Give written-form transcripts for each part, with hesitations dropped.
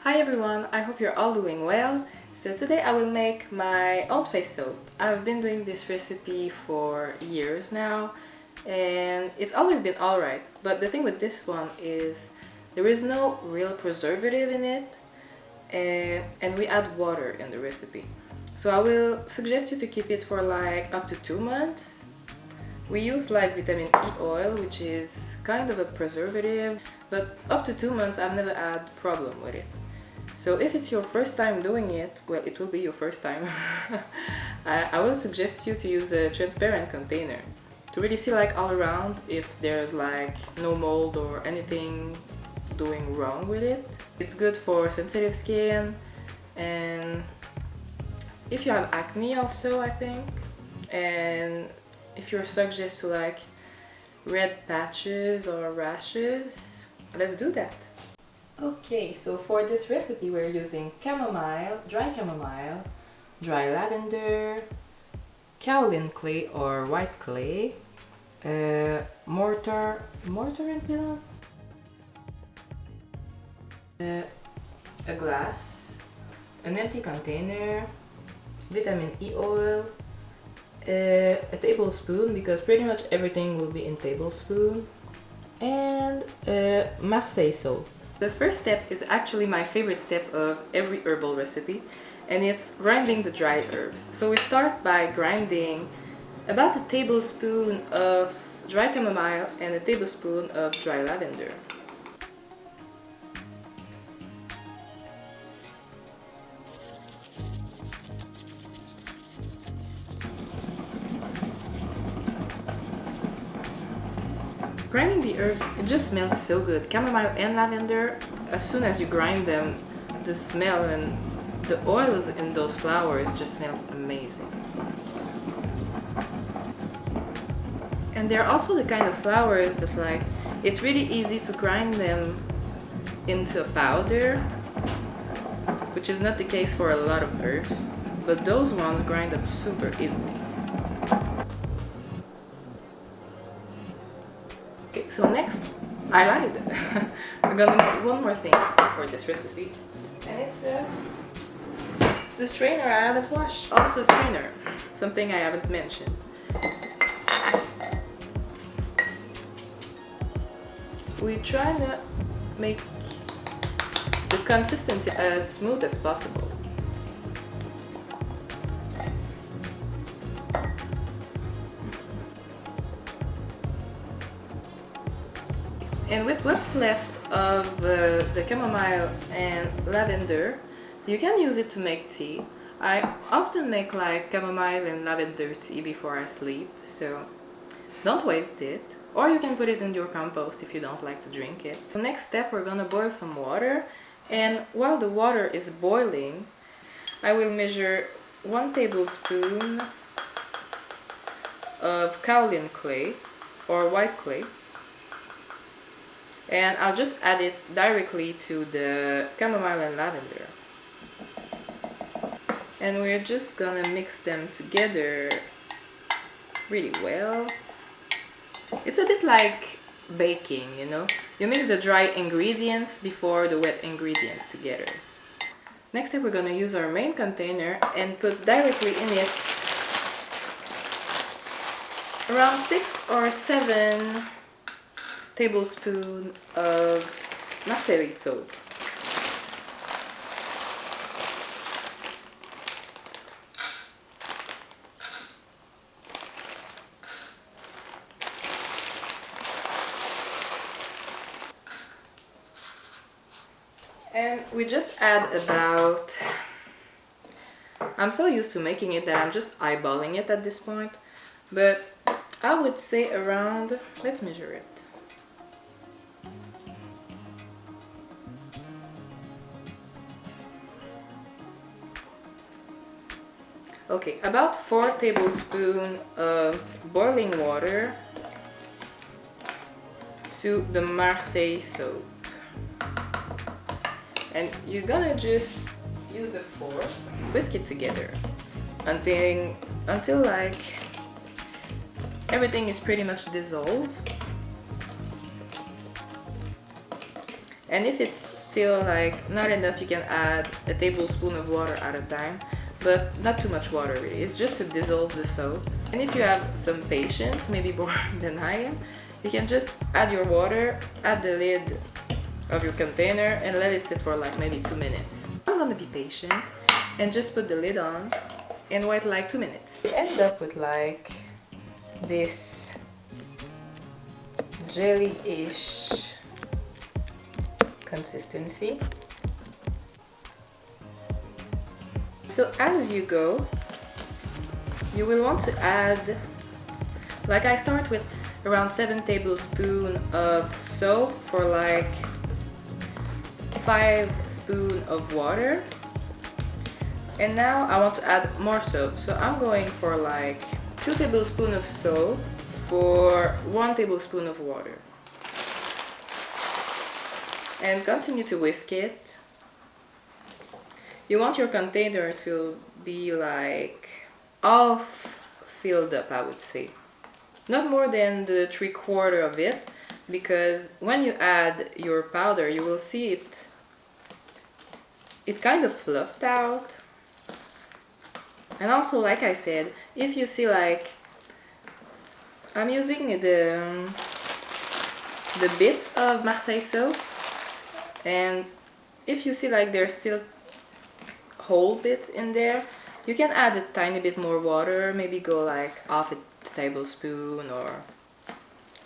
Hi everyone, I hope you're all doing well. So today I will make my own face soap. I've been doing this recipe for years now and it's always been alright. But the thing with this one is there is no real preservative in it and we add water in the recipe. So I will suggest you to keep it for like up to 2 months. We use like vitamin E oil, which is kind of a preservative, but up to 2 months I've never had problem with it. So if it's your first time doing it, well, it will be your first time, I will suggest you to use a transparent container to really see like all around if there's like no mold or anything doing wrong with it. It's good for sensitive skin and if you have acne also, I think, and if you're subject to like red patches or rashes, let's do that. Okay, so for this recipe we're using chamomile, dry lavender, kaolin clay or white clay, mortar and peeler, a glass, an empty container, vitamin E oil, a tablespoon because pretty much everything will be in tablespoon, and Marseille salt. The first step is actually my favorite step of every herbal recipe, and it's grinding the dry herbs. So we start by grinding about a tablespoon of dry chamomile and a tablespoon of dry lavender. Grinding the herbs, it just smells so good. Chamomile and lavender, as soon as you grind them, the smell and the oils in those flowers just smells amazing. And they're also the kind of flowers that like, it's really easy to grind them into a powder, which is not the case for a lot of herbs, but those ones grind up super easily. Okay, so next, I lied. We're gonna need one more thing for this recipe, and it's the strainer I haven't washed. Also a strainer, something I haven't mentioned. We try to make the consistency as smooth as possible. And with what's left of the chamomile and lavender, you can use it to make tea. I often make like chamomile and lavender tea before I sleep, so don't waste it. Or you can put it in your compost if you don't like to drink it. The next step, we're gonna boil some water, and while the water is boiling, I will measure 1 tablespoon of kaolin clay or white clay. And I'll just add it directly to the chamomile and lavender. And we're just gonna mix them together really well. It's a bit like baking, you know? You mix the dry ingredients before the wet ingredients together. Next step, we're gonna use our main container and put directly in it around 6 or 7 tablespoons of Marseille soap. And we just add about, I'm so used to making it that I'm just eyeballing it at this point, but I would say around, let's measure it. Okay, about 4 tablespoons of boiling water to the Marseille soap. And you're gonna just use a fork, whisk it together until like everything is pretty much dissolved. And if it's still like not enough, you can add a tablespoon of water at a time, but not too much water really. It's just to dissolve the soap. And if you have some patience, maybe more than I am, you can just add your water, add the lid of your container and let it sit for like maybe 2 minutes. I'm gonna be patient and just put the lid on and wait like 2 minutes. You end up with like this jelly-ish consistency. So as you go, you will want to add, like I start with around 7 tablespoons of soap for like 5 spoons of water. And now I want to add more soap, so I'm going for like 2 tablespoons of soap for 1 tablespoon of water. And continue to whisk it. You want your container to be like half filled up, I would say. Not more than the 3/4 of it, because when you add your powder, you will see it kind of fluffed out. And also, like I said, if you see like I'm using the bits of Marseille soap, and if you see like there's still whole bits in there, you can add a tiny bit more water, maybe go like half a tablespoon or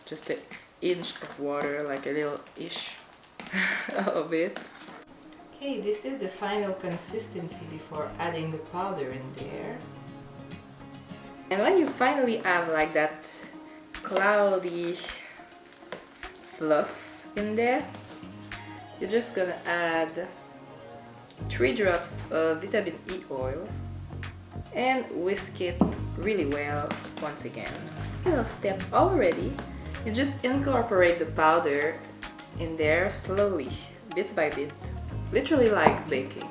just an inch of water, like a little ish of it. Okay, this is the final consistency before adding the powder in there. And when you finally have like that cloudy fluff in there, you're just gonna add 3 drops of vitamin E oil and whisk it really well once again. Final step already, you just incorporate the powder in there slowly, bit by bit, literally like baking.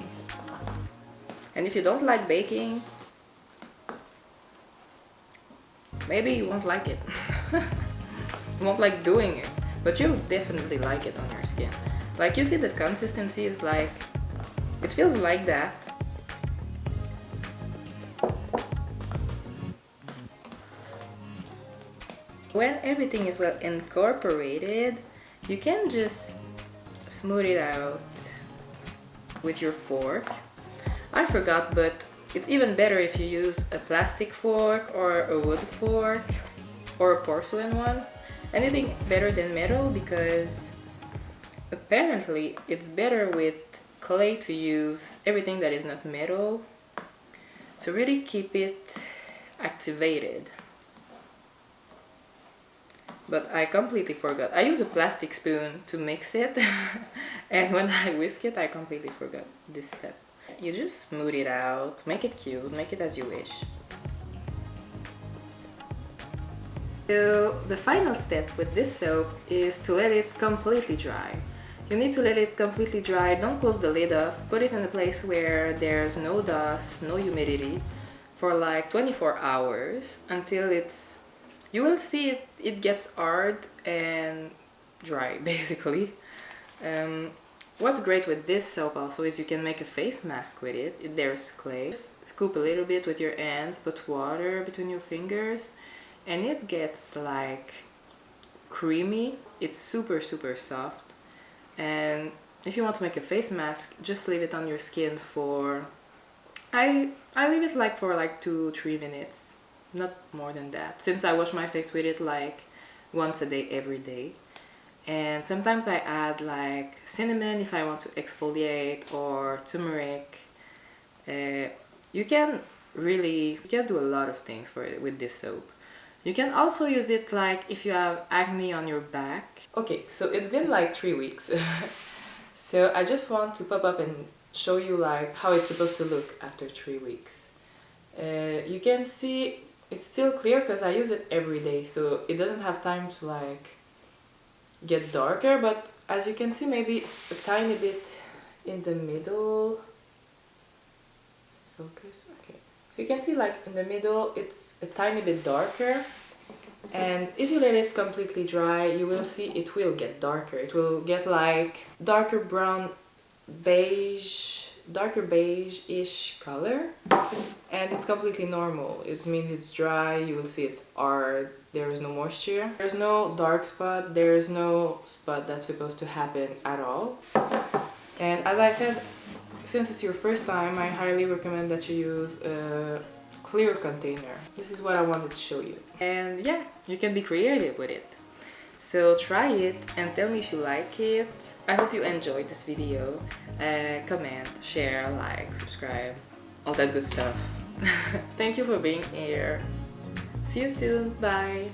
And if you don't like baking, maybe you won't like it. You won't like doing it, but you'll definitely like it on your skin. Like you see the consistency is like, it feels like that. When everything is well incorporated, you can just smooth it out with your fork. I forgot, but it's even better if you use a plastic fork or a wood fork or a porcelain one. Anything better than metal, because apparently it's better with clay to use everything that is not metal to really keep it activated. But I completely forgot. I use a plastic spoon to mix it and when I whisk it I completely forgot this step. You just smooth it out, make it cute, make it as you wish. So the final step with this soap is to let it completely dry. You need to let it completely dry, don't close the lid off, put it in a place where there's no dust, no humidity for like 24 hours until you will see it gets hard and dry basically. What's great with this soap also is you can make a face mask with it. There's clay. Scoop a little bit with your hands, put water between your fingers, and it gets like creamy. It's super soft. And if you want to make a face mask, just leave it on your skin for I leave it like for like 2-3 minutes, not more than that, since I wash my face with it like once a day every day. And sometimes I add like cinnamon if I want to exfoliate, or turmeric. You can do a lot of things for it with this soap. You can also use it like if you have acne on your back. Okay, so it's been like 3 weeks. So I just want to pop up and show you like how it's supposed to look after 3 weeks. You can see it's still clear because I use it every day, so it doesn't have time to like get darker, but as you can see, maybe a tiny bit in the middle. Focus, okay. You can see like in the middle it's a tiny bit darker, and if you let it completely dry, you will see it will get darker. It will get like darker brown beige, darker beige-ish color, and it's completely normal. It means it's dry. You will see it's hard. There is no moisture. There's no dark spot. There is no spot that's supposed to happen at all. And as I said, since it's your first time, I highly recommend that you use a clear container. This is what I wanted to show you. And yeah, you can be creative with it. So try it and tell me if you like it. I hope you enjoyed this video. Comment, share, like, subscribe, all that good stuff. Thank you for being here. See you soon. Bye.